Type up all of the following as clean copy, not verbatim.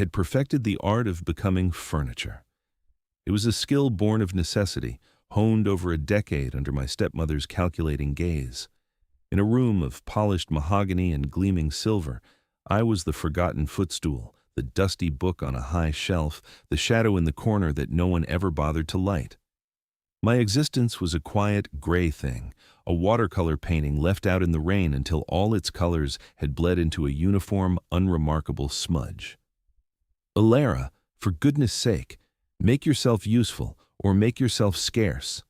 had perfected the art of becoming furniture. It was a skill born of necessity, honed over a decade under my stepmother's calculating gaze. In a room of polished mahogany and gleaming silver, I was the forgotten footstool, the dusty book on a high shelf, the shadow in the corner that no one ever bothered to light. My existence was a quiet, gray thing, a watercolor painting left out in the rain until all its colors had bled into a uniform, unremarkable smudge. Elara, for goodness sake, make yourself useful or make yourself scarce.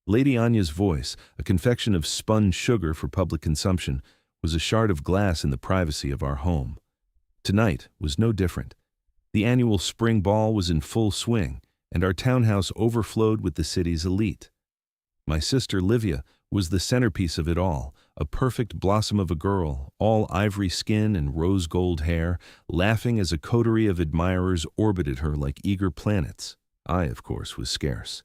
Lady Anya's voice, a confection of spun sugar for public consumption, was a shard of glass in the privacy of our home. Tonight was no different. The annual spring ball was in full swing, and our townhouse overflowed with the city's elite. My sister Livia was the centerpiece of it all, a perfect blossom of a girl, all ivory skin and rose gold hair, laughing as a coterie of admirers orbited her like eager planets. I, of course, was scarce.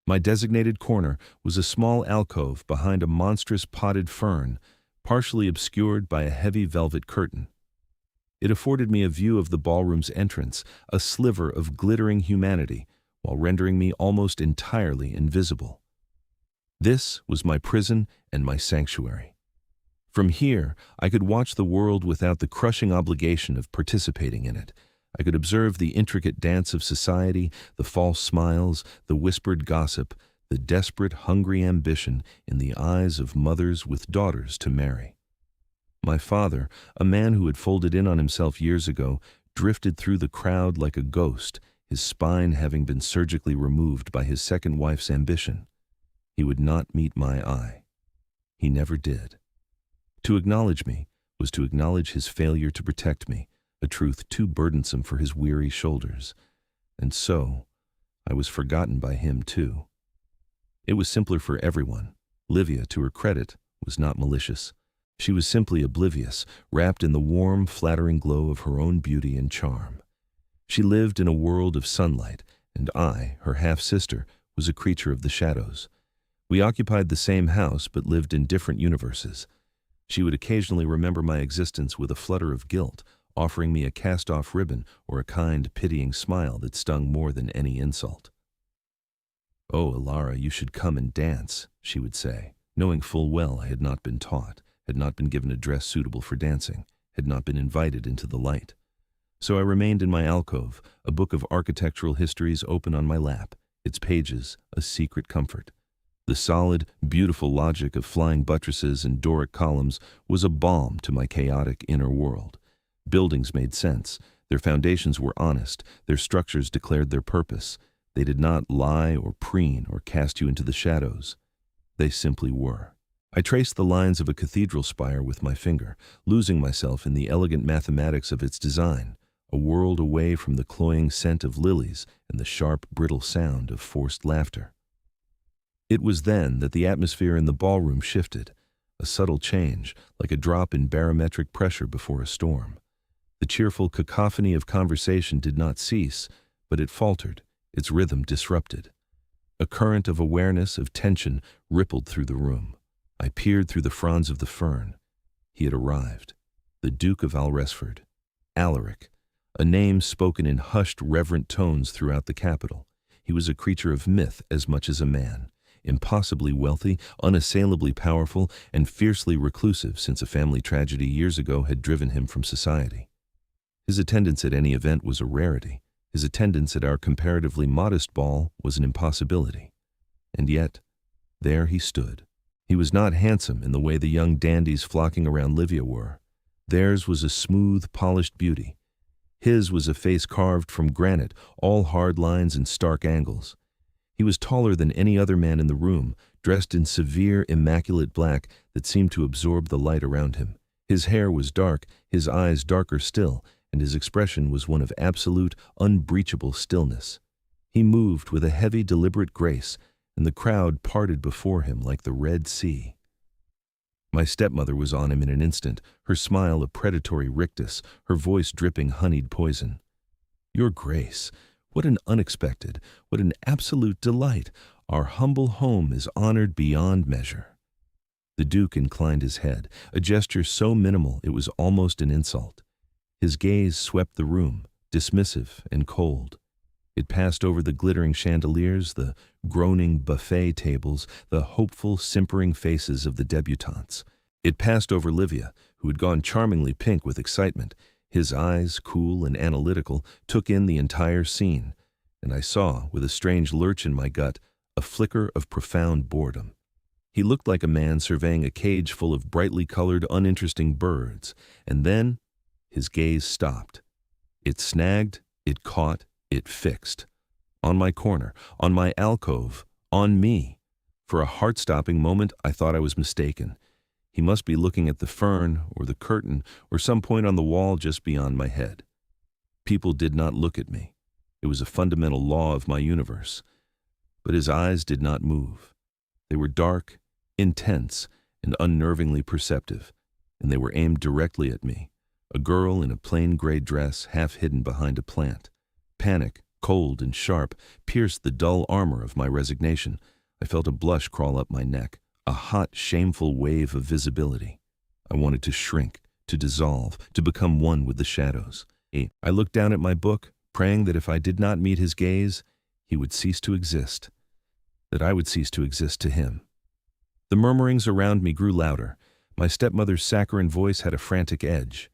My designated corner was a small alcove behind a monstrous potted fern, partially obscured by a heavy velvet curtain. It afforded me a view of the ballroom's entrance, a sliver of glittering humanity, while rendering me almost entirely invisible. This was my prison and my sanctuary. From here, I could watch the world without the crushing obligation of participating in it. I could observe the intricate dance of society, the false smiles, the whispered gossip, the desperate, hungry ambition in the eyes of mothers with daughters to marry. My father, a man who had folded in on himself years ago, drifted through the crowd like a ghost, his spine having been surgically removed by his second wife's ambition. He would not meet my eye. He never did. To acknowledge me was to acknowledge his failure to protect me, a truth too burdensome for his weary shoulders. And so, I was forgotten by him too. It was simpler for everyone. Livia, to her credit, was not malicious. She was simply oblivious, wrapped in the warm, flattering glow of her own beauty and charm. She lived in a world of sunlight, and I, her half-sister, was a creature of the shadows. We occupied the same house but lived in different universes. She would occasionally remember my existence with a flutter of guilt, offering me a cast-off ribbon or a kind, pitying smile that stung more than any insult. "Oh, Elara, you should come and dance," she would say, knowing full well I had not been taught, had not been given a dress suitable for dancing, had not been invited into the light. So I remained in my alcove, a book of architectural histories open on my lap, its pages a secret comfort. The solid, beautiful logic of flying buttresses and Doric columns was a balm to my chaotic inner world. Buildings made sense. Their foundations were honest. Their structures declared their purpose. They did not lie or preen or cast you into the shadows. They simply were. I traced the lines of a cathedral spire with my finger, losing myself in the elegant mathematics of its design, a world away from the cloying scent of lilies and the sharp, brittle sound of forced laughter. It was then that the atmosphere in the ballroom shifted, a subtle change, like a drop in barometric pressure before a storm. The cheerful cacophony of conversation did not cease, but it faltered, its rhythm disrupted. A current of awareness, of tension, rippled through the room. I peered through the fronds of the fern. He had arrived. The Duke of Alresford. Alaric, a name spoken in hushed, reverent tones throughout the capital. He was a creature of myth as much as a man. Impossibly wealthy, unassailably powerful, and fiercely reclusive since a family tragedy years ago had driven him from society. His attendance at any event was a rarity. His attendance at our comparatively modest ball was an impossibility. And yet, there he stood. He was not handsome in the way the young dandies flocking around Livia were. Theirs was a smooth, polished beauty. His was a face carved from granite, all hard lines and stark angles. He was taller than any other man in the room, dressed in severe, immaculate black that seemed to absorb the light around him. His hair was dark, his eyes darker still, and his expression was one of absolute, unbreachable stillness. He moved with a heavy, deliberate grace, and the crowd parted before him like the Red Sea. My stepmother was on him in an instant, her smile a predatory rictus, her voice dripping honeyed poison. "Your Grace, what an unexpected, what an absolute delight! Our humble home is honored beyond measure." The Duke inclined his head, a gesture so minimal it was almost an insult. His gaze swept the room, dismissive and cold. It passed over the glittering chandeliers, the groaning buffet tables, the hopeful, simpering faces of the debutantes. It passed over Livia, who had gone charmingly pink with excitement. His eyes, cool and analytical, took in the entire scene, and I saw, with a strange lurch in my gut, a flicker of profound boredom. He looked like a man surveying a cage full of brightly colored, uninteresting birds, and then his gaze stopped. It snagged, it caught, it fixed. On my corner, on my alcove, on me. For a heart-stopping moment, I thought I was mistaken. He must be looking at the fern, or the curtain, or some point on the wall just beyond my head. People did not look at me. It was a fundamental law of my universe. But his eyes did not move. They were dark, intense, and unnervingly perceptive, and they were aimed directly at me, a girl in a plain gray dress half hidden behind a plant. Panic, cold and sharp, pierced the dull armor of my resignation. I felt a blush crawl up my neck, a hot, shameful wave of visibility. I wanted to shrink, to dissolve, to become one with the shadows. I looked down at my book, praying that if I did not meet his gaze, he would cease to exist, that I would cease to exist to him. The murmurings around me grew louder. My stepmother's saccharine voice had a frantic edge.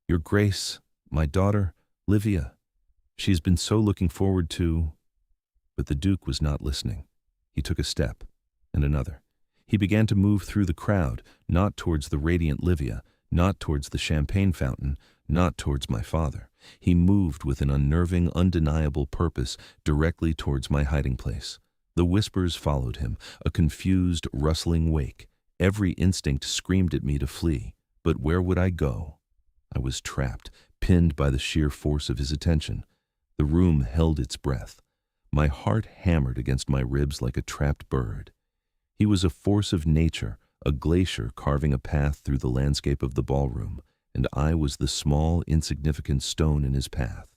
"Your Grace, my daughter, Livia. She has been so looking forward to—" But the Duke was not listening. He took a step, and another. He began to move through the crowd, not towards the radiant Livia, not towards the champagne fountain, not towards my father. He moved with an unnerving, undeniable purpose directly towards my hiding place. The whispers followed him, a confused, rustling wake. Every instinct screamed at me to flee. But where would I go? I was trapped, pinned by the sheer force of his attention. The room held its breath. My heart hammered against my ribs like a trapped bird. He was a force of nature, a glacier carving a path through the landscape of the ballroom, and I was the small, insignificant stone in his path.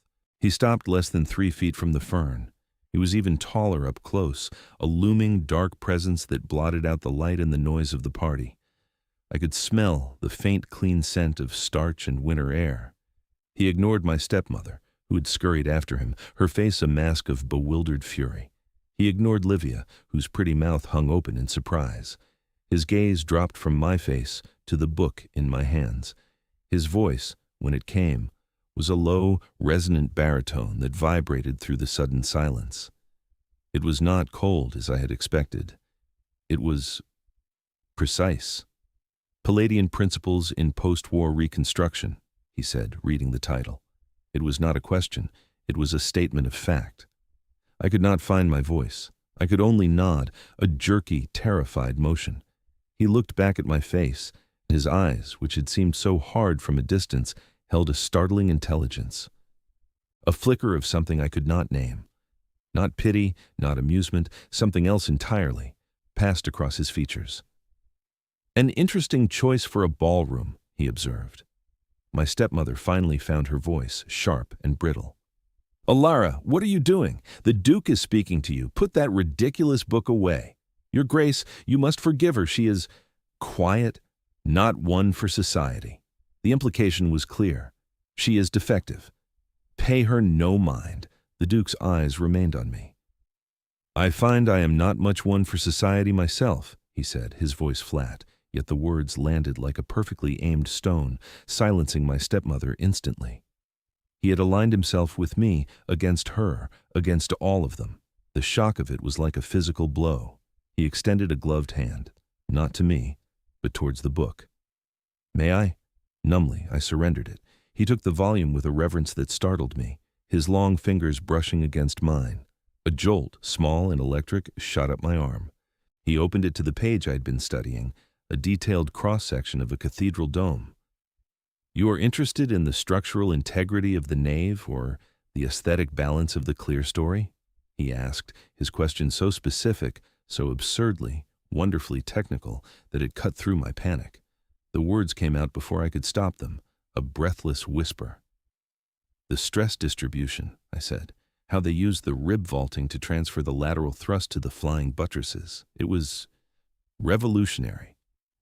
He stopped less than 3 feet from the fern. He was even taller up close, a looming, dark presence that blotted out the light and the noise of the party. I could smell the faint, clean scent of starch and winter air. He ignored my stepmother, who had scurried after him, her face a mask of bewildered fury. He ignored Livia, whose pretty mouth hung open in surprise. His gaze dropped from my face to the book in my hands. His voice, when it came, was a low, resonant baritone that vibrated through the sudden silence. It was not cold, as I had expected. It was precise. Palladian Principles in Post-War Reconstruction, he said, reading the title. It was not a question. It was a statement of fact. I could not find my voice. I could only nod, a jerky, terrified motion. He looked back at my face, and his eyes, which had seemed so hard from a distance, held a startling intelligence. A flicker of something I could not name. Not pity, not amusement, something else entirely, passed across his features. "An interesting choice for a ballroom," he observed. My stepmother finally found her voice, sharp and brittle. "Elara, what are you doing? The Duke is speaking to you. Put that ridiculous book away. Your Grace, you must forgive her. She is quiet, not one for society." The implication was clear. She is defective. Pay her no mind. The Duke's eyes remained on me. "I find I am not much one for society myself," he said, his voice flat, yet the words landed like a perfectly aimed stone, silencing my stepmother instantly. He had aligned himself with me, against her, against all of them. The shock of it was like a physical blow. He extended a gloved hand, not to me, but towards the book. "May I?" Numbly, I surrendered it. He took the volume with a reverence that startled me, his long fingers brushing against mine. A jolt, small and electric, shot up my arm. He opened it to the page I had been studying, a detailed cross-section of a cathedral dome. "You are interested in the structural integrity of the nave or the aesthetic balance of the clerestory?" he asked, his question so specific, so absurdly, wonderfully technical, that it cut through my panic. The words came out before I could stop them, a breathless whisper. "The stress distribution," I said, "how they used the rib vaulting to transfer the lateral thrust to the flying buttresses. It was revolutionary."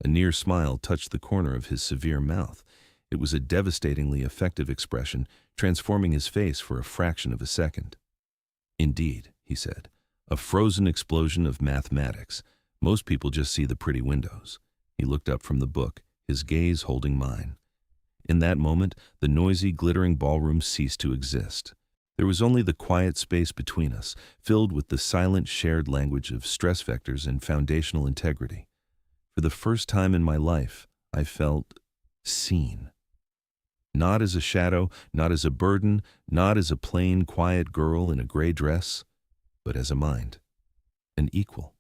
A near smile touched the corner of his severe mouth. It was a devastatingly effective expression, transforming his face for a fraction of a second. Indeed, he said, a frozen explosion of mathematics. Most people just see the pretty windows. He looked up from the book, his gaze holding mine. In that moment, the noisy, glittering ballroom ceased to exist. There was only the quiet space between us, filled with the silent shared language of stress vectors and foundational integrity. For the first time in my life, I felt seen. Not as a shadow, not as a burden, not as a plain, quiet girl in a gray dress, but as a mind, an equal.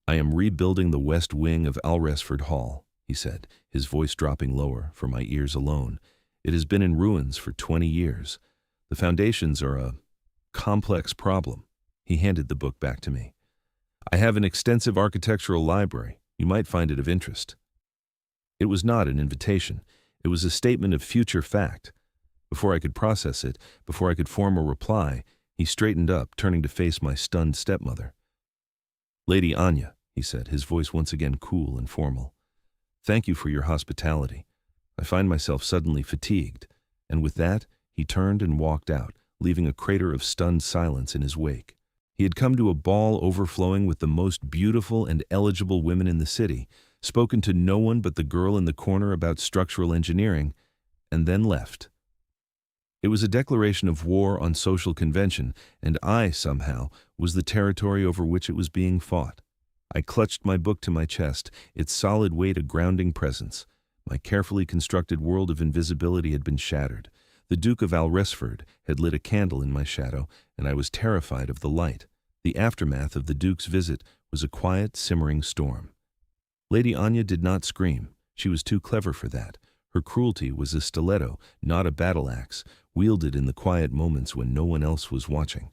I am rebuilding the west wing of Alresford Hall, he said, his voice dropping lower for my ears alone. It has been in ruins for 20 years. The foundations are a complex problem. He handed the book back to me. I have an extensive architectural library. You might find it of interest. It was not an invitation. It was a statement of future fact. Before I could process it, before I could form a reply, he straightened up, turning to face my stunned stepmother. Lady Anya, he said, his voice once again cool and formal. Thank you for your hospitality. I find myself suddenly fatigued. And with that, he turned and walked out, leaving a crater of stunned silence in his wake. He had come to a ball overflowing with the most beautiful and eligible women in the city, spoken to no one but the girl in the corner about structural engineering, and then left. It was a declaration of war on social convention, and I, somehow, was the territory over which it was being fought. I clutched my book to my chest, its solid weight a grounding presence. My carefully constructed world of invisibility had been shattered. The Duke of Alresford had lit a candle in my shadow, and I was terrified of the light. The aftermath of the Duke's visit was a quiet, simmering storm. Lady Anya did not scream. She was too clever for that. Her cruelty was a stiletto, not a battle axe, wielded in the quiet moments when no one else was watching.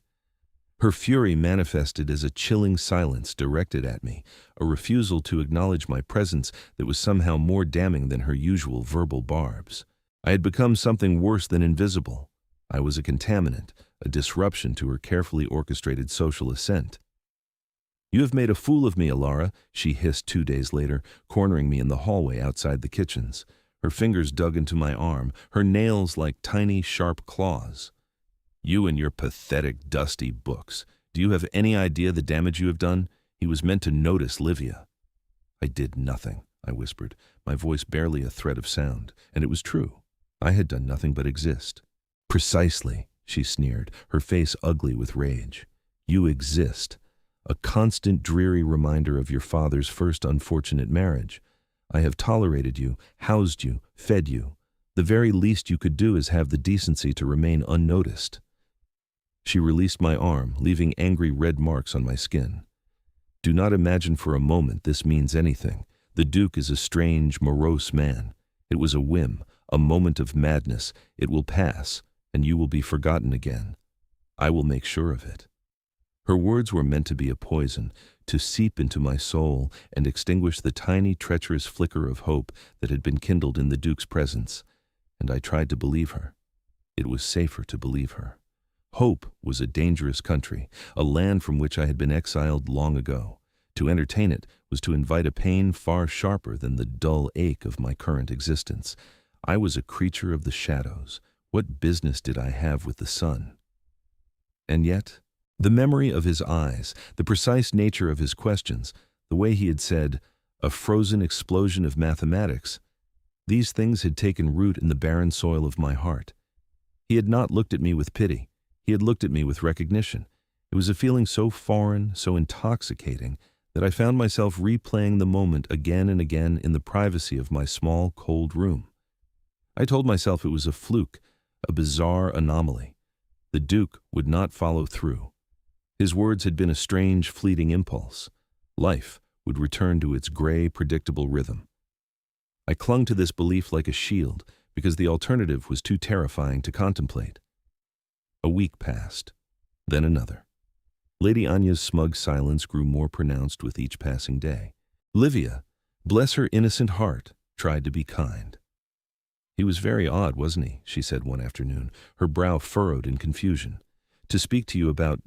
Her fury manifested as a chilling silence directed at me, a refusal to acknowledge my presence that was somehow more damning than her usual verbal barbs. I had become something worse than invisible. I was a contaminant, a disruption to her carefully orchestrated social ascent. You have made a fool of me, Elara, she hissed 2 days later, cornering me in the hallway outside the kitchens. Her fingers dug into my arm, her nails like tiny, sharp claws. You and your pathetic, dusty books. Do you have any idea the damage you have done? He was meant to notice Livia. I did nothing, I whispered, my voice barely a thread of sound, and it was true. I had done nothing but exist. Precisely, she sneered, her face ugly with rage. You exist. A constant, dreary reminder of your father's first unfortunate marriage. I have tolerated you, housed you, fed you. The very least you could do is have the decency to remain unnoticed. She released my arm, leaving angry red marks on my skin. Do not imagine for a moment this means anything. The Duke is a strange, morose man. It was a whim, a moment of madness. It will pass, and you will be forgotten again. I will make sure of it. Her words were meant to be a poison, to seep into my soul and extinguish the tiny, treacherous flicker of hope that had been kindled in the Duke's presence. And I tried to believe her. It was safer to believe her. Hope was a dangerous country, a land from which I had been exiled long ago. To entertain it was to invite a pain far sharper than the dull ache of my current existence. I was a creature of the shadows. What business did I have with the sun? And yet, the memory of his eyes, the precise nature of his questions, the way he had said, a frozen explosion of mathematics, these things had taken root in the barren soil of my heart. He had not looked at me with pity. He had looked at me with recognition. It was a feeling so foreign, so intoxicating, that I found myself replaying the moment again and again in the privacy of my small, cold room. I told myself it was a fluke, a bizarre anomaly. The Duke would not follow through. His words had been a strange, fleeting impulse. Life would return to its gray, predictable rhythm. I clung to this belief like a shield, because the alternative was too terrifying to contemplate. A week passed, then another. Lady Anya's smug silence grew more pronounced with each passing day. Livia, bless her innocent heart, tried to be kind. He was very odd, wasn't he? She said one afternoon, her brow furrowed in confusion. To speak to you about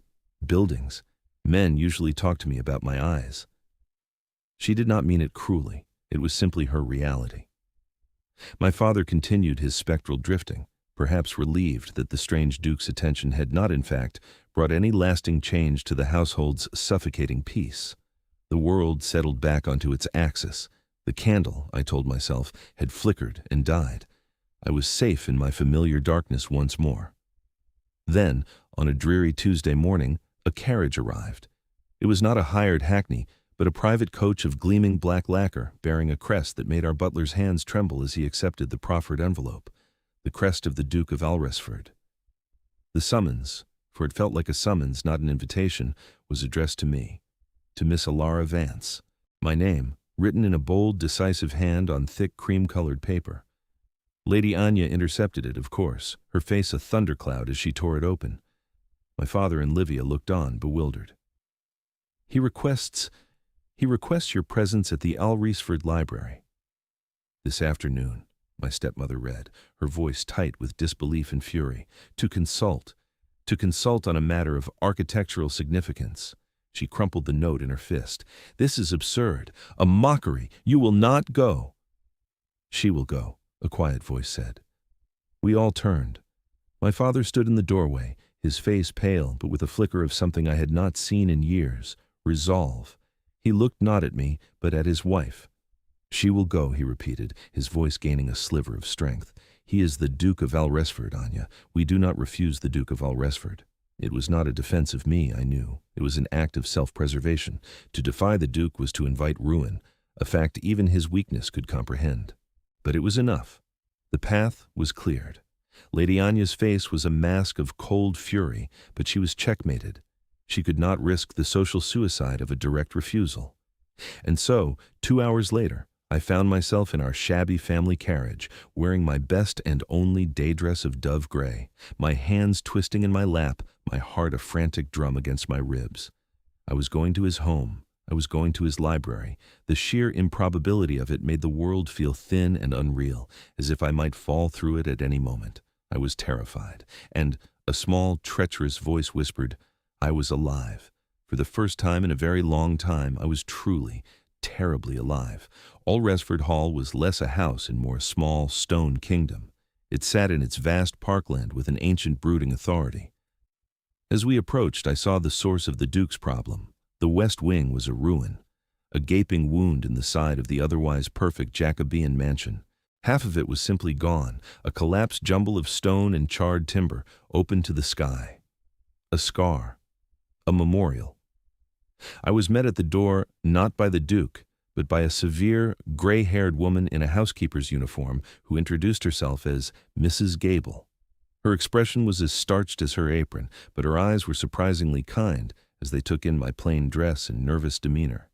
buildings. Men usually talk to me about my eyes. She did not mean it cruelly. It was simply her reality. My father continued his spectral drifting, perhaps relieved that the strange Duke's attention had not, in fact, brought any lasting change to the household's suffocating peace. The world settled back onto its axis. The candle, I told myself, had flickered and died. I was safe in my familiar darkness once more. Then, on a dreary Tuesday morning, a carriage arrived. It was not a hired hackney, but a private coach of gleaming black lacquer bearing a crest that made our butler's hands tremble as he accepted the proffered envelope, the crest of the Duke of Alresford. The summons, for it felt like a summons, not an invitation, was addressed to me, to Miss Elara Vance. My name, written in a bold, decisive hand on thick cream-colored paper. Lady Anya intercepted it, of course, her face a thundercloud as she tore it open. My father and Livia looked on, bewildered. He requests your presence at the Alresford Library. This afternoon, my stepmother read, her voice tight with disbelief and fury, to consult on a matter of architectural significance. She crumpled the note in her fist. This is absurd, a mockery. You will not go. She will go, a quiet voice said. We all turned. My father stood in the doorway, his face pale, but with a flicker of something I had not seen in years, resolve. He looked not at me, but at his wife. She will go, he repeated, his voice gaining a sliver of strength. He is the Duke of Alresford, Anya. We do not refuse the Duke of Alresford. It was not a defense of me, I knew. It was an act of self-preservation. To defy the Duke was to invite ruin, a fact even his weakness could comprehend. But it was enough. The path was cleared. Lady Anya's face was a mask of cold fury, but she was checkmated. She could not risk the social suicide of a direct refusal. And so, 2 hours later, I found myself in our shabby family carriage, wearing my best and only day dress of dove gray, my hands twisting in my lap, my heart a frantic drum against my ribs. I was going to his home. I was going to his library. The sheer improbability of it made the world feel thin and unreal, as if I might fall through it at any moment. I was terrified, and a small, treacherous voice whispered, I was alive. For the first time in a very long time, I was truly, terribly alive. Alresford Hall was less a house and more a small stone kingdom. It sat in its vast parkland with an ancient brooding authority. As we approached, I saw the source of the Duke's problem. The west wing was a ruin, a gaping wound in the side of the otherwise perfect Jacobean mansion. Half of it was simply gone, a collapsed jumble of stone and charred timber, open to the sky. A scar. A memorial. I was met at the door not by the Duke, but by a severe, gray-haired woman in a housekeeper's uniform who introduced herself as Mrs. Gable. Her expression was as starched as her apron, but her eyes were surprisingly kind as they took in my plain dress and nervous demeanor.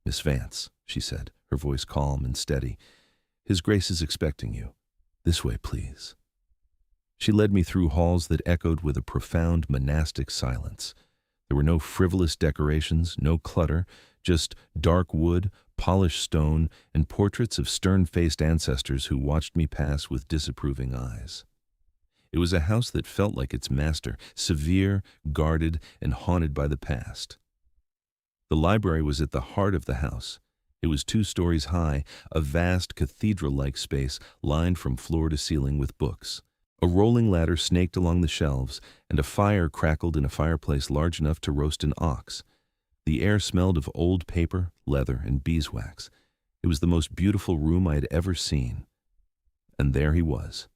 Miss Vance, she said, her voice calm and steady, His Grace is expecting you. This way, please. She led me through halls that echoed with a profound monastic silence. There were no frivolous decorations, no clutter, just dark wood, polished stone, and portraits of stern-faced ancestors who watched me pass with disapproving eyes. It was a house that felt like its master, severe, guarded, and haunted by the past. The library was at the heart of the house. It was 2 stories high, a vast cathedral-like space lined from floor to ceiling with books. A rolling ladder snaked along the shelves, and a fire crackled in a fireplace large enough to roast an ox. The air smelled of old paper, leather, and beeswax. It was the most beautiful room I had ever seen. And there he was.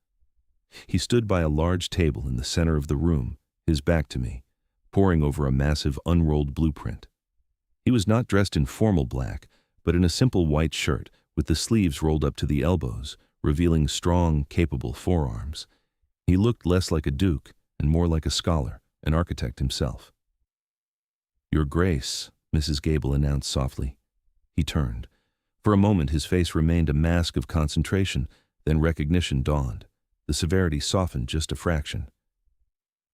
He stood by a large table in the center of the room, his back to me, poring over a massive unrolled blueprint. He was not dressed in formal black, but in a simple white shirt, with the sleeves rolled up to the elbows, revealing strong, capable forearms. He looked less like a duke and more like a scholar, an architect himself. Your Grace, Mrs. Gable announced softly. He turned. For a moment his face remained a mask of concentration, then recognition dawned. The severity softened just a fraction.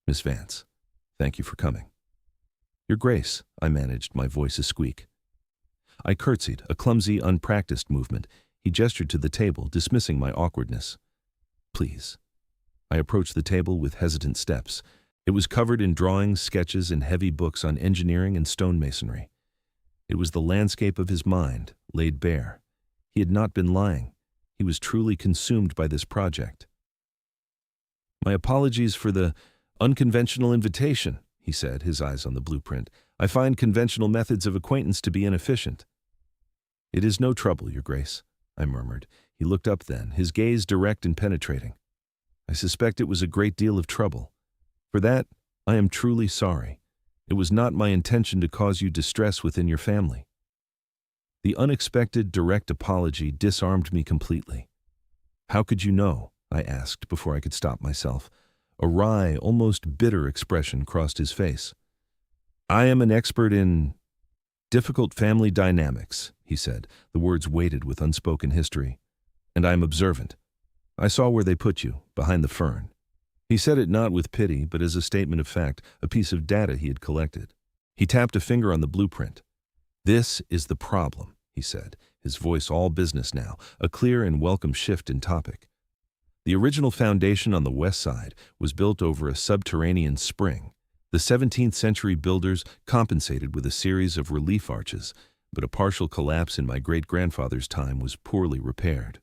Miss Vance, thank you for coming. Your Grace, I managed, my voice a squeak. I curtsied, a clumsy, unpracticed movement. He gestured to the table, dismissing my awkwardness. Please. I approached the table with hesitant steps. It was covered in drawings, sketches, and heavy books on engineering and stonemasonry. It was the landscape of his mind, laid bare. He had not been lying. He was truly consumed by this project. "My apologies for the unconventional invitation," he said, his eyes on the blueprint. "I find conventional methods of acquaintance to be inefficient." "It is no trouble, Your Grace," I murmured. He looked up then, his gaze direct and penetrating. "I suspect it was a great deal of trouble. For that, I am truly sorry. It was not my intention to cause you distress within your family." The unexpected, direct apology disarmed me completely. "How could you know?" I asked before I could stop myself. A wry, almost bitter expression crossed his face. "I am an expert in difficult family dynamics," he said, the words weighted with unspoken history. "And I am observant. I saw where they put you, behind the fern." He said it not with pity, but as a statement of fact, a piece of data he had collected. He tapped a finger on the blueprint. "This is the problem," he said, his voice all business now, a clear and welcome shift in topic. "The original foundation on the west side was built over a subterranean spring. The 17th century builders compensated with a series of relief arches, but a partial collapse in my great-grandfather's time was poorly repaired.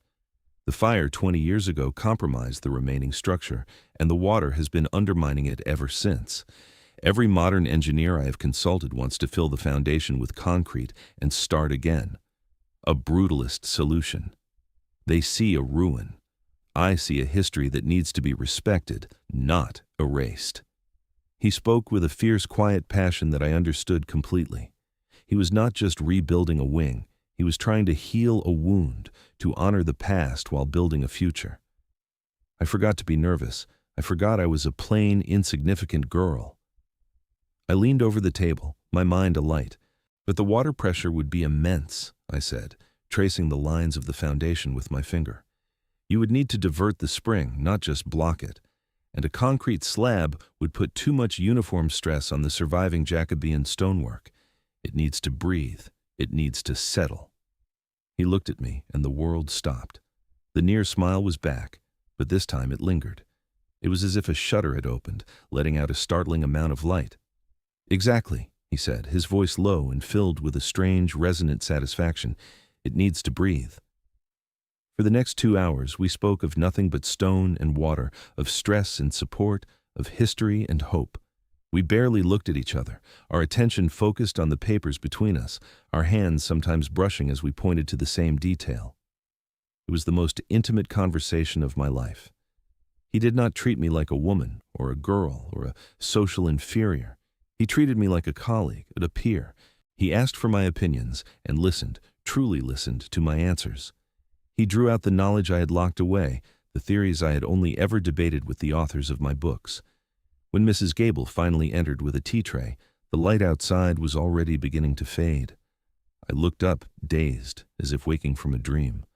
The fire 20 years ago compromised the remaining structure, and the water has been undermining it ever since. Every modern engineer I have consulted wants to fill the foundation with concrete and start again. A brutalist solution. They see a ruin. I see a history that needs to be respected, not erased." He spoke with a fierce, quiet passion that I understood completely. He was not just rebuilding a wing. He was trying to heal a wound, to honor the past while building a future. I forgot to be nervous. I forgot I was a plain, insignificant girl. I leaned over the table, my mind alight. "But the water pressure would be immense," I said, tracing the lines of the foundation with my finger. "You would need to divert the spring, not just block it. And a concrete slab would put too much uniform stress on the surviving Jacobean stonework. It needs to breathe. It needs to settle." He looked at me, and the world stopped. The near smile was back, but this time it lingered. It was as if a shutter had opened, letting out a startling amount of light. "Exactly," he said, his voice low and filled with a strange, resonant satisfaction. "It needs to breathe." For the next 2 hours, we spoke of nothing but stone and water, of stress and support, of history and hope. We barely looked at each other, our attention focused on the papers between us, our hands sometimes brushing as we pointed to the same detail. It was the most intimate conversation of my life. He did not treat me like a woman, or a girl, or a social inferior. He treated me like a colleague, a peer. He asked for my opinions, and listened, truly listened, to my answers. He drew out the knowledge I had locked away, the theories I had only ever debated with the authors of my books. When Mrs. Gable finally entered with a tea tray, the light outside was already beginning to fade. I looked up, dazed, as if waking from a dream.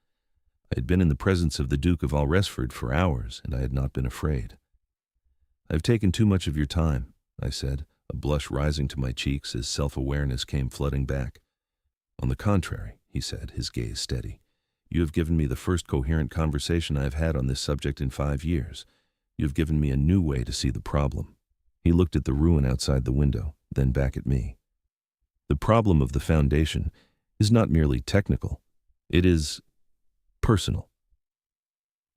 I had been in the presence of the Duke of Alresford for hours, and I had not been afraid. "I have taken too much of your time," I said, a blush rising to my cheeks as self-awareness came flooding back. "On the contrary," he said, his gaze steady. "You have given me the first coherent conversation I have had on this subject in 5 years. You have given me a new way to see the problem." He looked at the ruin outside the window, then back at me. "The problem of the foundation is not merely technical. It is personal."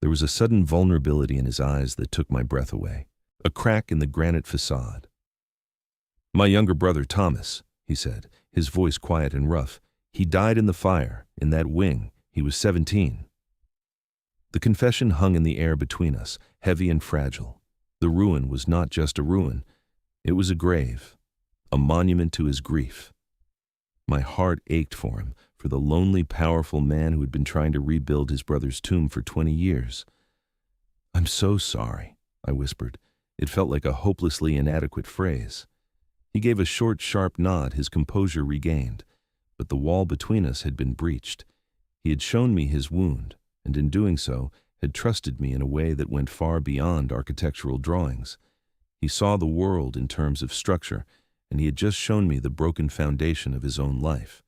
There was a sudden vulnerability in his eyes that took my breath away, a crack in the granite facade. "My younger brother, Thomas," he said, his voice quiet and rough. "He died in the fire, in that wing. He was 17. The confession hung in the air between us, heavy and fragile. The ruin was not just a ruin. It was a grave, a monument to his grief. My heart ached for him, for the lonely, powerful man who had been trying to rebuild his brother's tomb for 20 years. "I'm so sorry," I whispered. It felt like a hopelessly inadequate phrase. He gave a short, sharp nod, his composure regained. But the wall between us had been breached. He had shown me his wound, and in doing so, had trusted me in a way that went far beyond architectural drawings. He saw the world in terms of structure, and he had just shown me the broken foundation of his own life.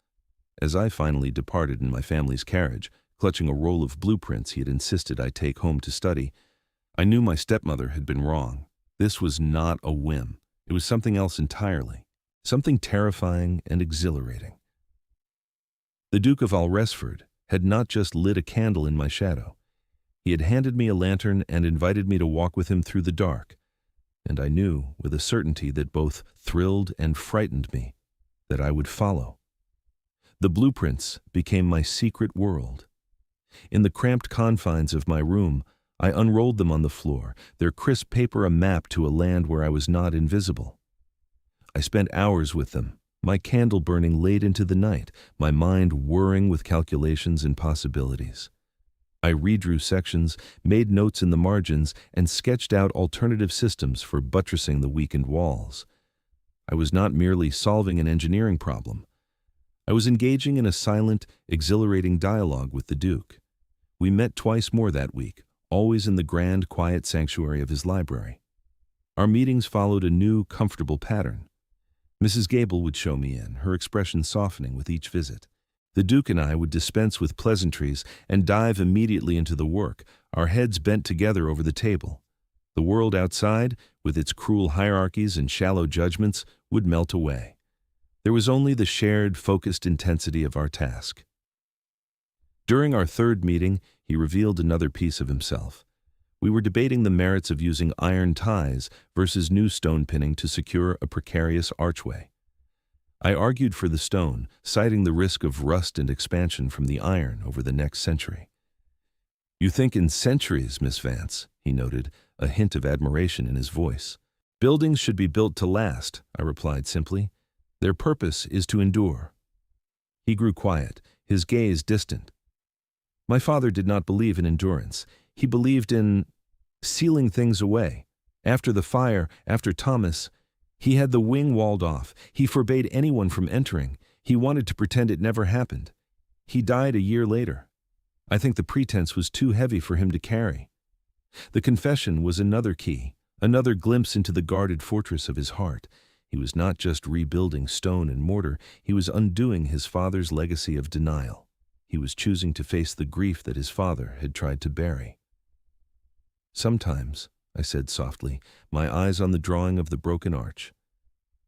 As I finally departed in my family's carriage, clutching a roll of blueprints he had insisted I take home to study, I knew my stepmother had been wrong. This was not a whim. It was something else entirely, something terrifying and exhilarating. The Duke of Alresford had not just lit a candle in my shadow. He had handed me a lantern and invited me to walk with him through the dark, and I knew with a certainty that both thrilled and frightened me that I would follow. The blueprints became my secret world. In the cramped confines of my room, I unrolled them on the floor, their crisp paper a map to a land where I was not invisible. I spent hours with them, my candle burning late into the night, my mind whirring with calculations and possibilities. I redrew sections, made notes in the margins, and sketched out alternative systems for buttressing the weakened walls. I was not merely solving an engineering problem. I was engaging in a silent, exhilarating dialogue with the Duke. We met twice more that week, always in the grand, quiet sanctuary of his library. Our meetings followed a new, comfortable pattern. Mrs. Gable would show me in, her expression softening with each visit. The Duke and I would dispense with pleasantries and dive immediately into the work, our heads bent together over the table. The world outside, with its cruel hierarchies and shallow judgments, would melt away. There was only the shared, focused intensity of our task. During our third meeting, he revealed another piece of himself. We were debating the merits of using iron ties versus new stone pinning to secure a precarious archway. I argued for the stone, citing the risk of rust and expansion from the iron over the next century. "You think in centuries, Miss Vance," he noted, a hint of admiration in his voice. "Buildings should be built to last," I replied simply. "Their purpose is to endure." He grew quiet, his gaze distant. My father did not believe in endurance. He believed in sealing things away. After the fire, after Thomas, he had the wing walled off. He forbade anyone from entering. He wanted to pretend it never happened. He died a year later. I think the pretense was too heavy for him to carry. The confession was another key, another glimpse into the guarded fortress of his heart. He was not just rebuilding stone and mortar, he was undoing his father's legacy of denial. He was choosing to face the grief that his father had tried to bury. "Sometimes," I said softly, my eyes on the drawing of the broken arch,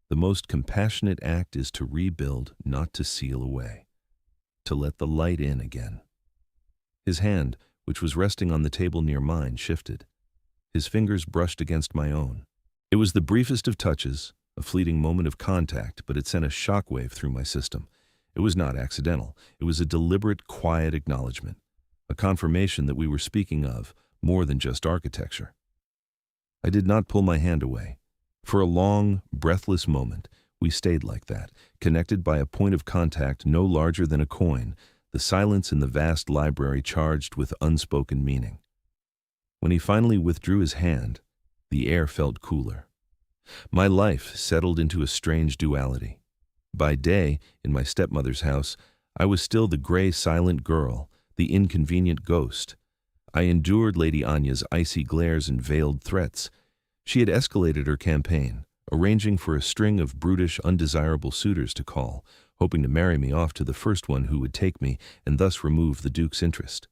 "the most compassionate act is to rebuild, not to seal away, to let the light in again." His hand, which was resting on the table near mine, shifted. His fingers brushed against my own. It was the briefest of touches, a fleeting moment of contact, but it sent a shockwave through my system. It was not accidental. It was a deliberate, quiet acknowledgement, a confirmation that we were speaking of more than just architecture. I did not pull my hand away. For a long, breathless moment, we stayed like that, connected by a point of contact no larger than a coin, the silence in the vast library charged with unspoken meaning. When he finally withdrew his hand, the air felt cooler. My life settled into a strange duality. By day, in my stepmother's house, I was still the gray, silent girl, the inconvenient ghost. I endured Lady Anya's icy glares and veiled threats. She had escalated her campaign, arranging for a string of brutish, undesirable suitors to call, hoping to marry me off to the first one who would take me and thus remove the Duke's interest.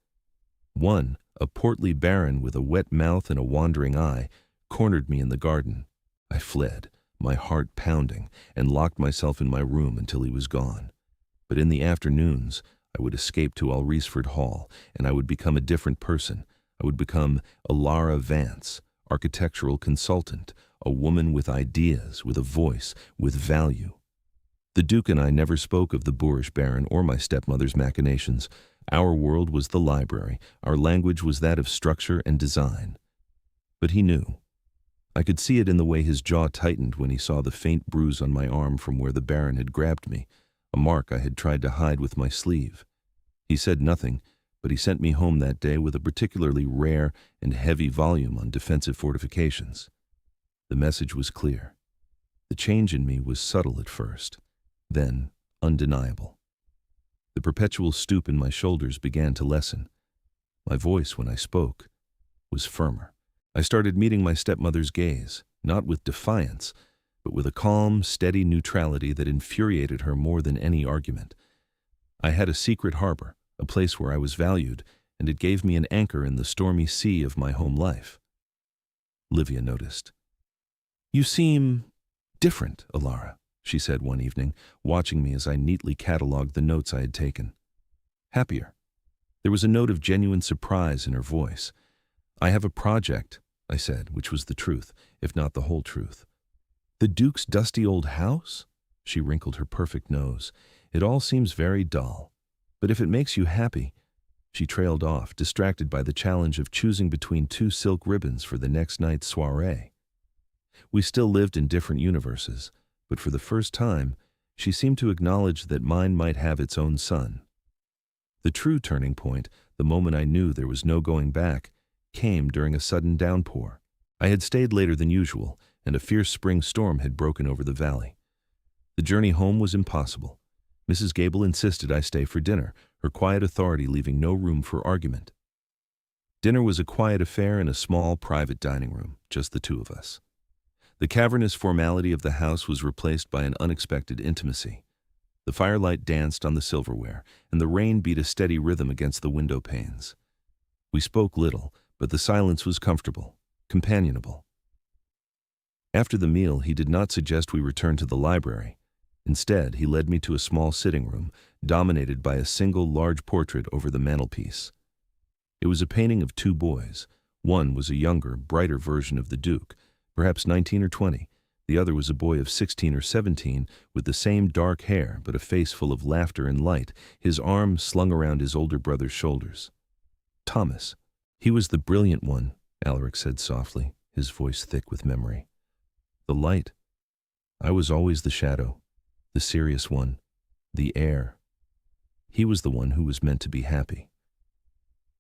One, a portly baron with a wet mouth and a wandering eye, cornered me in the garden. I fled, my heart pounding, and locked myself in my room until he was gone. But in the afternoons, I would escape to Alresford Hall, and I would become a different person. I would become Elara Vance, architectural consultant, a woman with ideas, with a voice, with value. The Duke and I never spoke of the boorish baron or my stepmother's machinations. Our world was the library. Our language was that of structure and design. But he knew. I could see it in the way his jaw tightened when he saw the faint bruise on my arm from where the baron had grabbed me, a mark I had tried to hide with my sleeve. He said nothing, but he sent me home that day with a particularly rare and heavy volume on defensive fortifications. The message was clear. The change in me was subtle at first, then undeniable. The perpetual stoop in my shoulders began to lessen. My voice, when I spoke, was firmer. I started meeting my stepmother's gaze, not with defiance, but with a calm, steady neutrality that infuriated her more than any argument. I had a secret harbor, a place where I was valued, and it gave me an anchor in the stormy sea of my home life. Livia noticed. "You seem different, Elara," she said one evening, watching me as I neatly catalogued the notes I had taken. "Happier." There was a note of genuine surprise in her voice. "I have a project," I said, which was the truth, if not the whole truth. "The Duke's dusty old house?" She wrinkled her perfect nose. "It all seems very dull. But if it makes you happy—" She trailed off, distracted by the challenge of choosing between 2 silk ribbons for the next night's soiree. We still lived in different universes, but for the first time, she seemed to acknowledge that mine might have its own sun. The true turning point, the moment I knew there was no going back, came during a sudden downpour. I had stayed later than usual, and a fierce spring storm had broken over the valley. The journey home was impossible. Mrs. Gable insisted I stay for dinner, her quiet authority leaving no room for argument. Dinner was a quiet affair in a small, private dining room, just the two of us. The cavernous formality of the house was replaced by an unexpected intimacy. The firelight danced on the silverware, and the rain beat a steady rhythm against the window panes. We spoke little, but the silence was comfortable, companionable. After the meal, he did not suggest we return to the library. Instead, he led me to a small sitting room, dominated by a single large portrait over the mantelpiece. It was a painting of 2 boys. One was a younger, brighter version of the Duke, perhaps 19 or 20. The other was a boy of 16 or 17, with the same dark hair but a face full of laughter and light, his arm slung around his older brother's shoulders. "Thomas. He was the brilliant one," Alaric said softly, his voice thick with memory. "The light. I was always the shadow, the serious one, the heir. He was the one who was meant to be happy."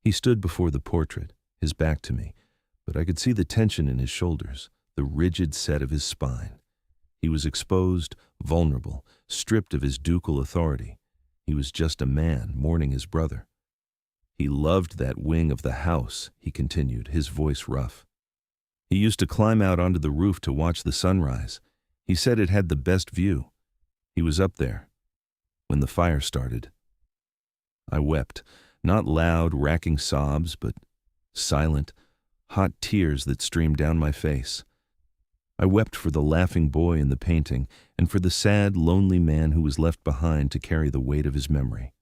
He stood before the portrait, his back to me, but I could see the tension in his shoulders, the rigid set of his spine. He was exposed, vulnerable, stripped of his ducal authority. He was just a man mourning his brother. "He loved that wing of the house," he continued, his voice rough. "He used to climb out onto the roof to watch the sunrise. He said it had the best view. He was up there when the fire started." I wept, not loud, racking sobs, but silent, hot tears that streamed down my face. I wept for the laughing boy in the painting and for the sad, lonely man who was left behind to carry the weight of his memory.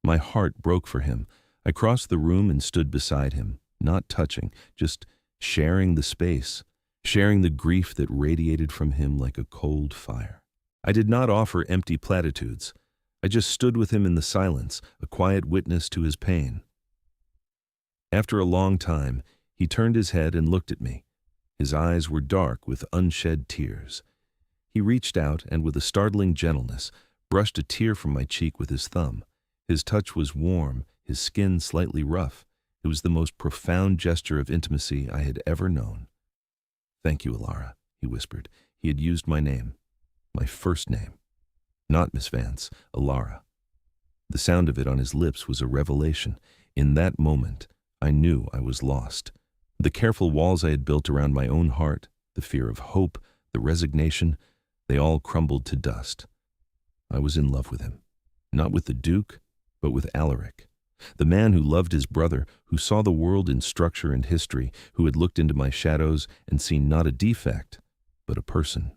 My heart broke for him. I crossed the room and stood beside him, not touching, just sharing the space, sharing the grief that radiated from him like a cold fire. I did not offer empty platitudes. I just stood with him in the silence, a quiet witness to his pain. After a long time, he turned his head and looked at me. His eyes were dark with unshed tears. He reached out and, with a startling gentleness, brushed a tear from my cheek with his thumb. His touch was warm, his skin slightly rough. It was the most profound gesture of intimacy I had ever known. "Thank you, Elara," he whispered. He had used my name, my first name. Not Miss Vance, Elara. The sound of it on his lips was a revelation. In that moment, I knew I was lost. The careful walls I had built around my own heart, the fear of hope, the resignation, they all crumbled to dust. I was in love with him. Not with the Duke, but with Alaric. The man who loved his brother, who saw the world in structure and history, who had looked into my shadows and seen not a defect, but a person.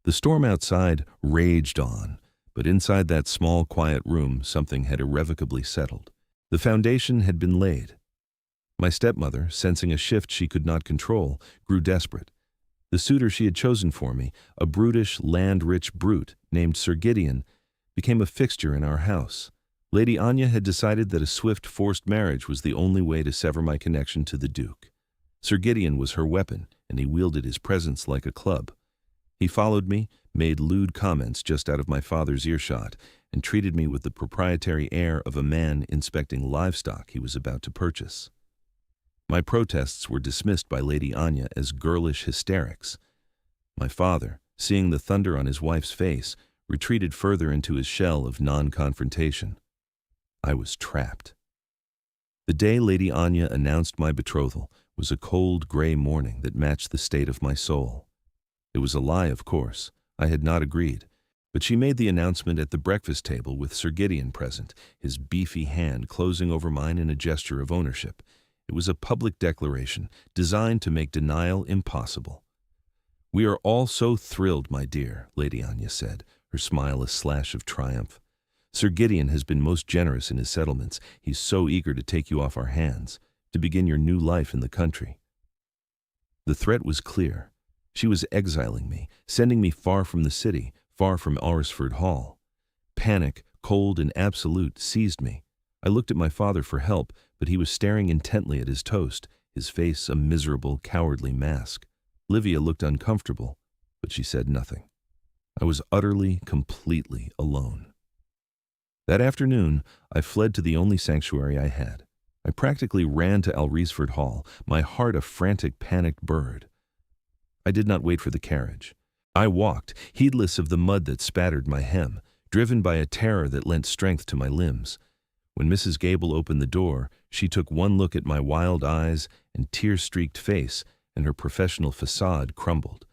The storm outside raged on, but inside that small, quiet room, something had irrevocably settled. The foundation had been laid. My stepmother, sensing a shift she could not control, grew desperate. The suitor she had chosen for me, a brutish, land-rich brute named Sir Gideon, became a fixture in our house. Lady Anya had decided that a swift, forced marriage was the only way to sever my connection to the Duke. Sir Gideon was her weapon, and he wielded his presence like a club. He followed me, made lewd comments just out of my father's earshot, and treated me with the proprietary air of a man inspecting livestock he was about to purchase. My protests were dismissed by Lady Anya as girlish hysterics. My father, seeing the thunder on his wife's face, retreated further into his shell of non-confrontation. I was trapped. The day Lady Anya announced my betrothal was a cold, gray morning that matched the state of my soul. It was a lie, of course. I had not agreed. But she made the announcement at the breakfast table with Sir Gideon present, his beefy hand closing over mine in a gesture of ownership. It was a public declaration designed to make denial impossible. "We are all so thrilled, my dear," Lady Anya said, her smile a slash of triumph. Sir Gideon has been most generous in his settlements. He's so eager to take you off our hands, to begin your new life in the country." The threat was clear. She was exiling me, sending me far from the city, far from Alresford Hall. Panic, cold and absolute, seized me. I looked at my father for help, but he was staring intently at his toast, his face a miserable, cowardly mask. Livia looked uncomfortable, but she said nothing. I was utterly, completely alone. That afternoon, I fled to the only sanctuary I had. I practically ran to Alresford Hall, my heart a frantic, panicked bird. I did not wait for the carriage. I walked, heedless of the mud that spattered my hem, driven by a terror that lent strength to my limbs. When Mrs. Gable opened the door, she took one look at my wild eyes and tear-streaked face, and her professional facade crumbled.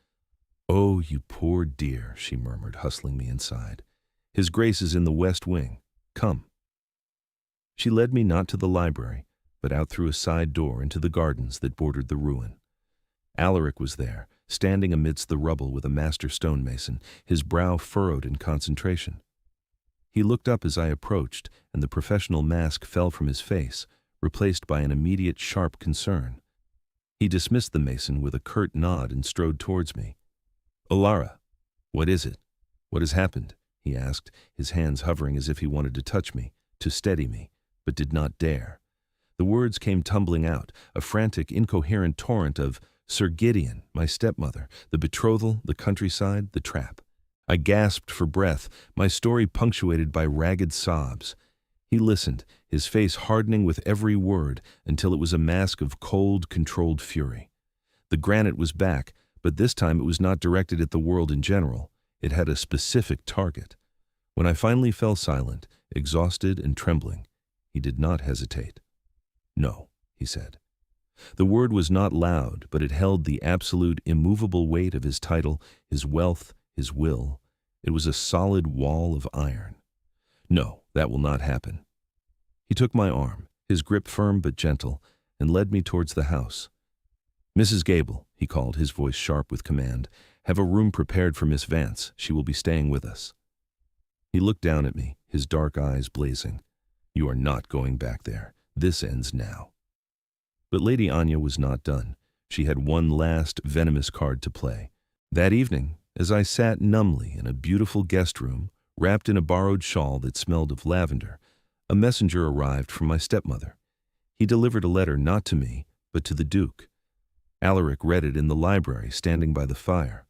"Oh, you poor dear," she murmured, hustling me inside. "His Grace is in the West Wing. Come." She led me not to the library, but out through a side door into the gardens that bordered the ruin. Alaric was there, standing amidst the rubble with a master stonemason, his brow furrowed in concentration. He looked up as I approached, and the professional mask fell from his face, replaced by an immediate sharp concern. He dismissed the mason with a curt nod and strode towards me. "Elara, what is it? What has happened?" he asked, his hands hovering as if he wanted to touch me, to steady me, but did not dare. The words came tumbling out, a frantic, incoherent torrent of Sir Gideon, my stepmother, the betrothal, the countryside, the trap. I gasped for breath, my story punctuated by ragged sobs. He listened, his face hardening with every word until it was a mask of cold, controlled fury. The granite was back, but this time it was not directed at the world in general. It had a specific target. When I finally fell silent, exhausted and trembling, he did not hesitate. "No," he said. The word was not loud, but it held the absolute, immovable weight of his title, his wealth, his will. It was a solid wall of iron. "No, that will not happen." He took my arm, his grip firm but gentle, and led me towards the house. "Mrs. Gable," he called, his voice sharp with command, "have a room prepared for Miss Vance. She will be staying with us." He looked down at me, his dark eyes blazing. "You are not going back there. This ends now." But Lady Anya was not done. She had one last venomous card to play. That evening, as I sat numbly in a beautiful guest room, wrapped in a borrowed shawl that smelled of lavender, a messenger arrived from my stepmother. He delivered a letter not to me, but to the Duke. Alaric read it in the library, standing by the fire.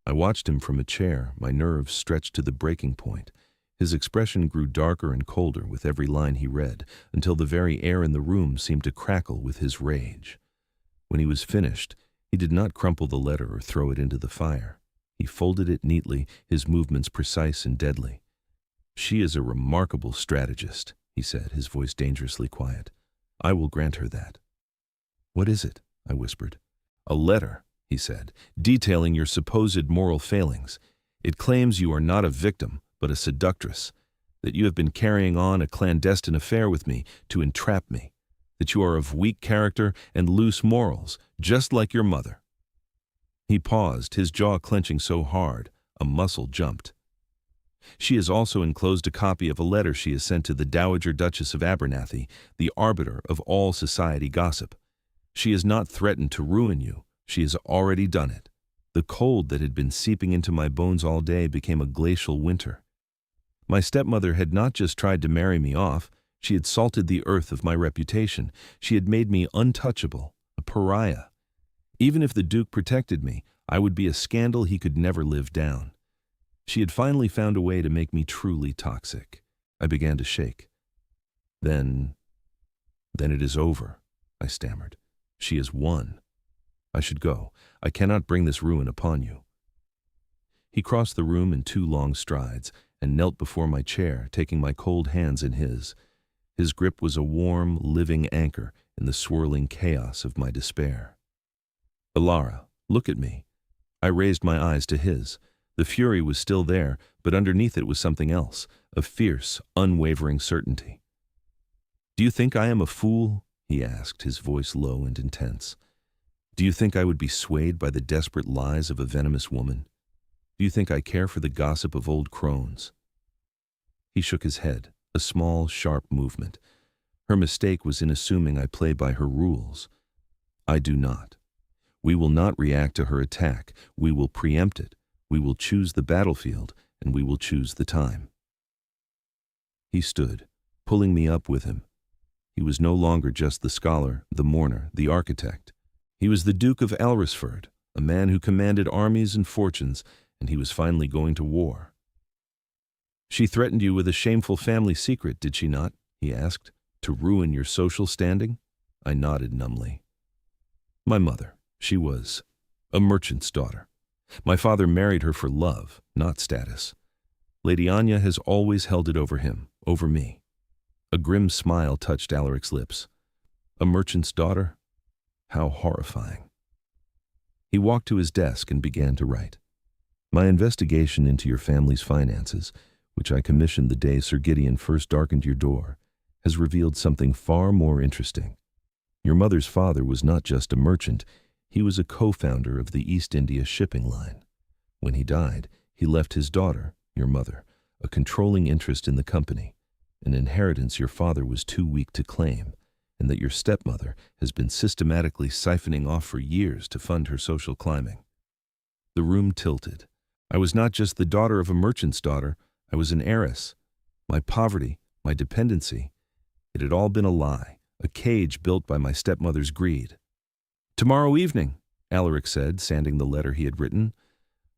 I watched him from a chair, my nerves stretched to the breaking point. His expression grew darker and colder with every line he read, until the very air in the room seemed to crackle with his rage. When he was finished, he did not crumple the letter or throw it into the fire. He folded it neatly, his movements precise and deadly. "She is a remarkable strategist," he said, his voice dangerously quiet. "I will grant her that." "What is it?" I whispered. "A letter," he said, "detailing your supposed moral failings. It claims you are not a victim, but a seductress, that you have been carrying on a clandestine affair with me to entrap me, that you are of weak character and loose morals, just like your mother." He paused, his jaw clenching so hard, a muscle jumped. "She has also enclosed a copy of a letter she has sent to the Dowager Duchess of Abernathy, the arbiter of all society gossip. She has not threatened to ruin you, she has already done it." The cold that had been seeping into my bones all day became a glacial winter. My stepmother had not just tried to marry me off, she had salted the earth of my reputation. She had made me untouchable, a pariah. Even if the Duke protected me, I would be a scandal he could never live down. She had finally found a way to make me truly toxic. I began to shake. Then it is over," I stammered. "She has won. I should go. I cannot bring this ruin upon you." He crossed the room in 2 long strides and knelt before my chair, taking my cold hands in his. His grip was a warm, living anchor in the swirling chaos of my despair. "Elara, look at me." I raised my eyes to his. The fury was still there, but underneath it was something else, a fierce, unwavering certainty. "Do you think I am a fool?" he asked, his voice low and intense. "Do you think I would be swayed by the desperate lies of a venomous woman? Do you think I care for the gossip of old crones?" He shook his head, a small, sharp movement. Her mistake was in assuming I play by her rules. I do not. We will not react to her attack. We will preempt it. We will choose the battlefield, and we will choose the time. He stood, pulling me up with him. He was no longer just the scholar, the mourner, the architect. He was the Duke of Alresford, a man who commanded armies and fortunes, and he was finally going to war. "She threatened you with a shameful family secret, did she not?" he asked. "To ruin your social standing?" I nodded numbly. "My mother. She was a merchant's daughter. My father married her for love, not status. Lady Anya has always held it over him, over me." A grim smile touched Alaric's lips. "A merchant's daughter? How horrifying." He walked to his desk and began to write. "My investigation into your family's finances, which I commissioned the day Sir Gideon first darkened your door, has revealed something far more interesting. Your mother's father was not just a merchant, he was a co-founder of the East India shipping line. When he died, he left his daughter, your mother, a controlling interest in the company, an inheritance your father was too weak to claim, and that your stepmother has been systematically siphoning off for years to fund her social climbing." The room tilted. I was not just the daughter of a merchant's daughter, I was an heiress. My poverty, my dependency, it had all been a lie, a cage built by my stepmother's greed. "Tomorrow evening," Alaric said, sanding the letter he had written,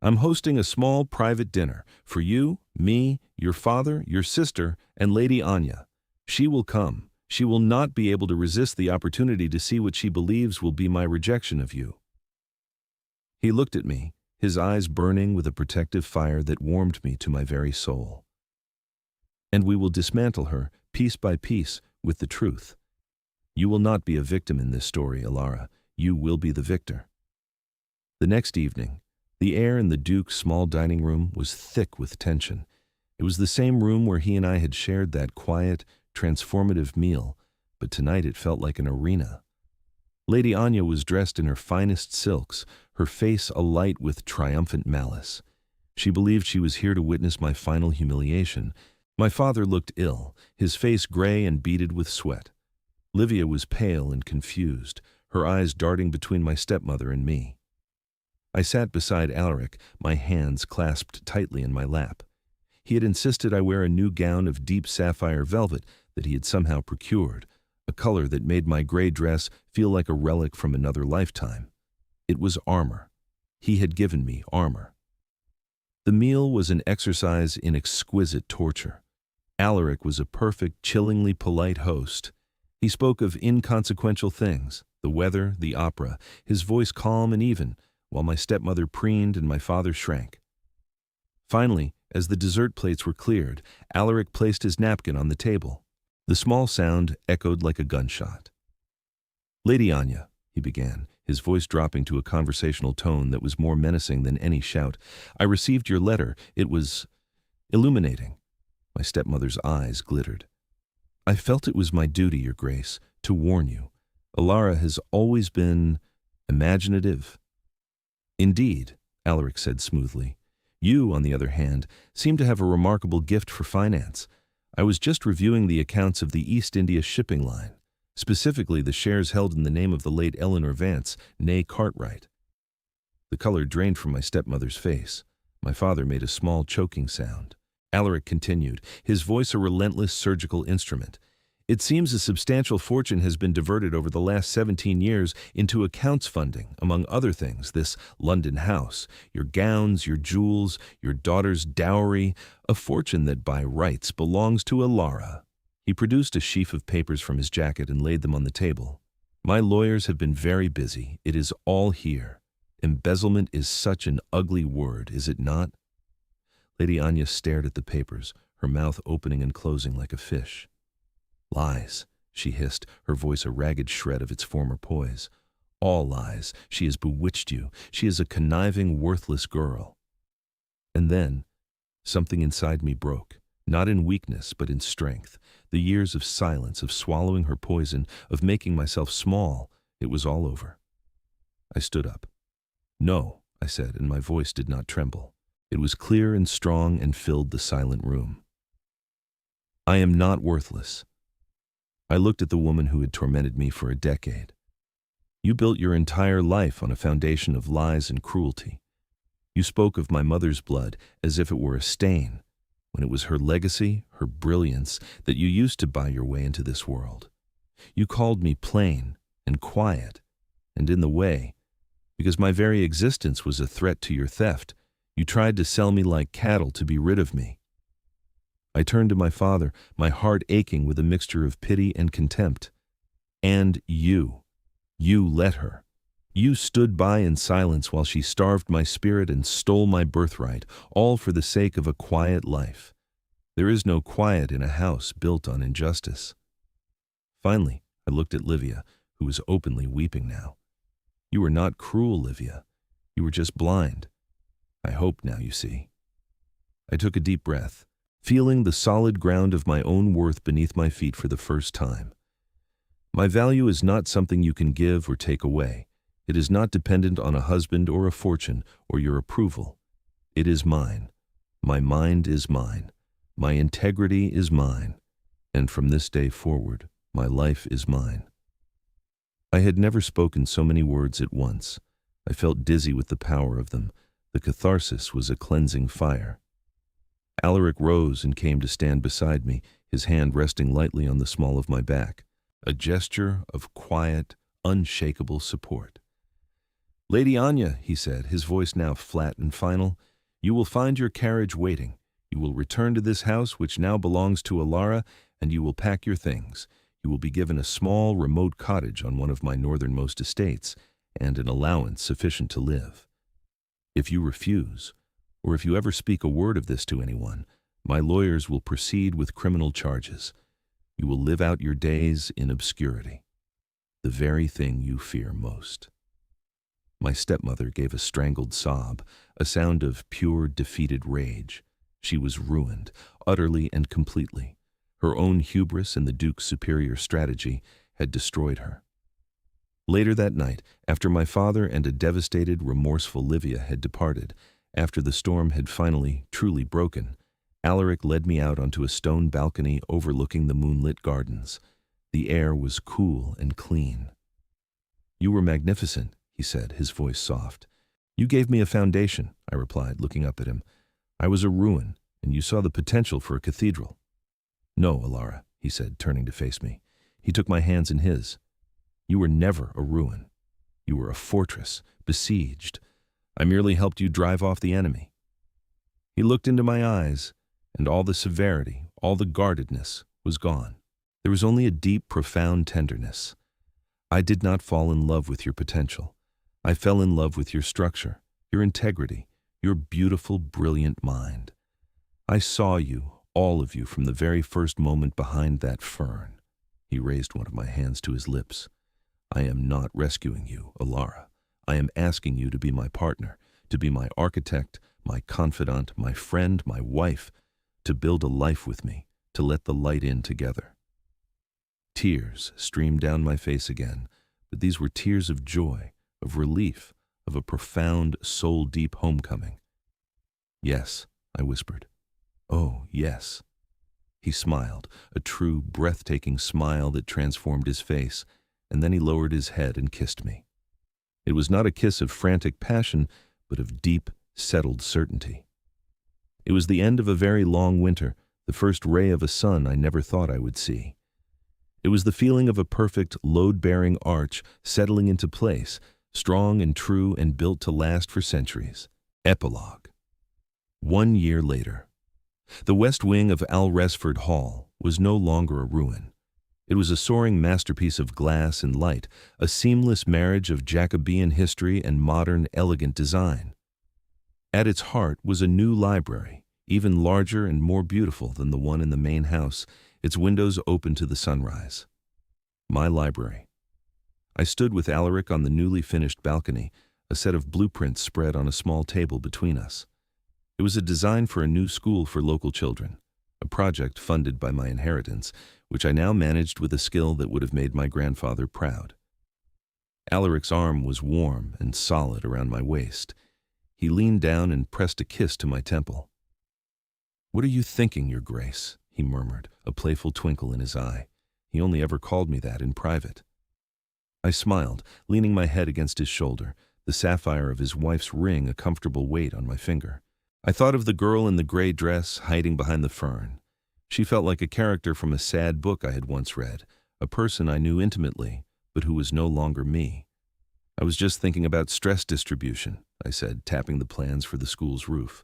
"I'm hosting a small private dinner for you, me, your father, your sister, and Lady Anya. She will come. She will not be able to resist the opportunity to see what she believes will be my rejection of you." He looked at me, his eyes burning with a protective fire that warmed me to my very soul. "And we will dismantle her, piece by piece, with the truth. You will not be a victim in this story, Elara. You will be the victor." The next evening, the air in the Duke's small dining room was thick with tension. It was the same room where he and I had shared that quiet, transformative meal, but tonight it felt like an arena. Lady Anya was dressed in her finest silks, her face alight with triumphant malice. She believed she was here to witness my final humiliation. My father looked ill, his face gray and beaded with sweat. Livia was pale and confused, her eyes darting between my stepmother and me. I sat beside Alaric, my hands clasped tightly in my lap. He had insisted I wear a new gown of deep sapphire velvet that he had somehow procured, a color that made my gray dress feel like a relic from another lifetime. It was armor. He had given me armor. The meal was an exercise in exquisite torture. Alaric was a perfect, chillingly polite host. He spoke of inconsequential things, the weather, the opera, his voice calm and even, while my stepmother preened and my father shrank. Finally, as the dessert plates were cleared, Alaric placed his napkin on the table. The small sound echoed like a gunshot. "Lady Anya," he began, his voice dropping to a conversational tone that was more menacing than any shout, "I received your letter. It was illuminating." My stepmother's eyes glittered. "I felt it was my duty, Your Grace, to warn you. Elara has always been imaginative." "Indeed," Alaric said smoothly. "You, on the other hand, seem to have a remarkable gift for finance. I was just reviewing the accounts of the East India shipping line, specifically the shares held in the name of the late Eleanor Vance, née Cartwright." The color drained from my stepmother's face. My father made a small choking sound. Alaric continued, his voice a relentless surgical instrument. "It seems a substantial fortune has been diverted over the last 17 years into accounts funding, among other things, this London house, your gowns, your jewels, your daughter's dowry, a fortune that by rights belongs to Elara." He produced a sheaf of papers from his jacket and laid them on the table. "My lawyers have been very busy. It is all here. Embezzlement is such an ugly word, is it not?" Lady Anya stared at the papers, her mouth opening and closing like a fish. "Lies," she hissed, her voice a ragged shred of its former poise. "All lies. She has bewitched you. She is a conniving, worthless girl." And then, something inside me broke, not in weakness but in strength. The years of silence, of swallowing her poison, of making myself small, it was all over. I stood up. "No," I said, and my voice did not tremble. It was clear and strong and filled the silent room. I am not worthless. I looked at the woman who had tormented me for a decade. You built your entire life on a foundation of lies and cruelty. You spoke of my mother's blood as if it were a stain, when it was her legacy, her brilliance, that you used to buy your way into this world. You called me plain and quiet and in the way, because my very existence was a threat to your theft. You tried to sell me like cattle to be rid of me. I turned to my father, my heart aching with a mixture of pity and contempt. And you let her. You stood by in silence while she starved my spirit and stole my birthright, all for the sake of a quiet life. There is no quiet in a house built on injustice. Finally, I looked at Livia, who was openly weeping now. You were not cruel, Livia. You were just blind. I hope now you see. I took a deep breath, feeling the solid ground of my own worth beneath my feet for the first time. My value is not something you can give or take away. It is not dependent on a husband or a fortune or your approval. It is mine. My mind is mine. My integrity is mine. And from this day forward, my life is mine. I had never spoken so many words at once. I felt dizzy with the power of them. The catharsis was a cleansing fire. Alaric rose and came to stand beside me, his hand resting lightly on the small of my back, a gesture of quiet, unshakable support. Lady Anya, he said, his voice now flat and final, you will find your carriage waiting. You will return to this house which now belongs to Elara, and you will pack your things. You will be given a small, remote cottage on one of my northernmost estates, and an allowance sufficient to live. If you refuse, or if you ever speak a word of this to anyone, my lawyers will proceed with criminal charges. You will live out your days in obscurity, the very thing you fear most. My stepmother gave a strangled sob, a sound of pure, defeated rage. She was ruined, utterly and completely. Her own hubris and the Duke's superior strategy had destroyed her. Later that night, after my father and a devastated, remorseful Livia had departed, after the storm had finally, truly broken, Alaric led me out onto a stone balcony overlooking the moonlit gardens. The air was cool and clean. You were magnificent, he said, his voice soft. You gave me a foundation, I replied, looking up at him. I was a ruin, and you saw the potential for a cathedral. No, Elara, he said, turning to face me. He took my hands in his. You were never a ruin. You were a fortress, besieged. I merely helped you drive off the enemy. He looked into my eyes, and all the severity, all the guardedness was gone. There was only a deep, profound tenderness. I did not fall in love with your potential. I fell in love with your structure, your integrity, your beautiful, brilliant mind. I saw you, all of you, from the very first moment behind that fern. He raised one of my hands to his lips. I am not rescuing you, Elara. I am asking you to be my partner, to be my architect, my confidant, my friend, my wife, to build a life with me, to let the light in together. Tears streamed down my face again, but these were tears of joy, of relief, of a profound, soul-deep homecoming. Yes, I whispered. Oh, yes. He smiled, a true, breathtaking smile that transformed his face, and then he lowered his head and kissed me. It was not a kiss of frantic passion, but of deep, settled certainty. It was the end of a very long winter, the first ray of a sun I never thought I would see. It was the feeling of a perfect, load-bearing arch settling into place, strong and true and built to last for centuries. Epilogue. 1 year later. The west wing of Alresford Hall was no longer a ruin. It was a soaring masterpiece of glass and light, a seamless marriage of Jacobean history and modern, elegant design. At its heart was a new library, even larger and more beautiful than the one in the main house, its windows open to the sunrise. My library. I stood with Alaric on the newly finished balcony, a set of blueprints spread on a small table between us. It was a design for a new school for local children, a project funded by my inheritance, which I now managed with a skill that would have made my grandfather proud. Alaric's arm was warm and solid around my waist. He leaned down and pressed a kiss to my temple. "What are you thinking, Your Grace?" he murmured, a playful twinkle in his eye. He only ever called me that in private. I smiled, leaning my head against his shoulder, the sapphire of his wife's ring a comfortable weight on my finger. I thought of the girl in the gray dress hiding behind the fern. She felt like a character from a sad book I had once read, a person I knew intimately, but who was no longer me. I was just thinking about stress distribution, I said, tapping the plans for the school's roof,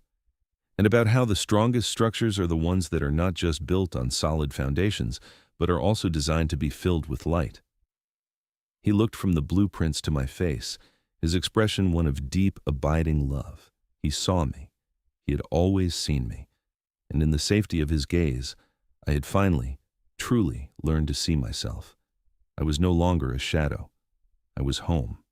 and about how the strongest structures are the ones that are not just built on solid foundations, but are also designed to be filled with light. He looked from the blueprints to my face, his expression one of deep, abiding love. He saw me. He had always seen me, and in the safety of his gaze, I had finally, truly learned to see myself. I was no longer a shadow. I was home.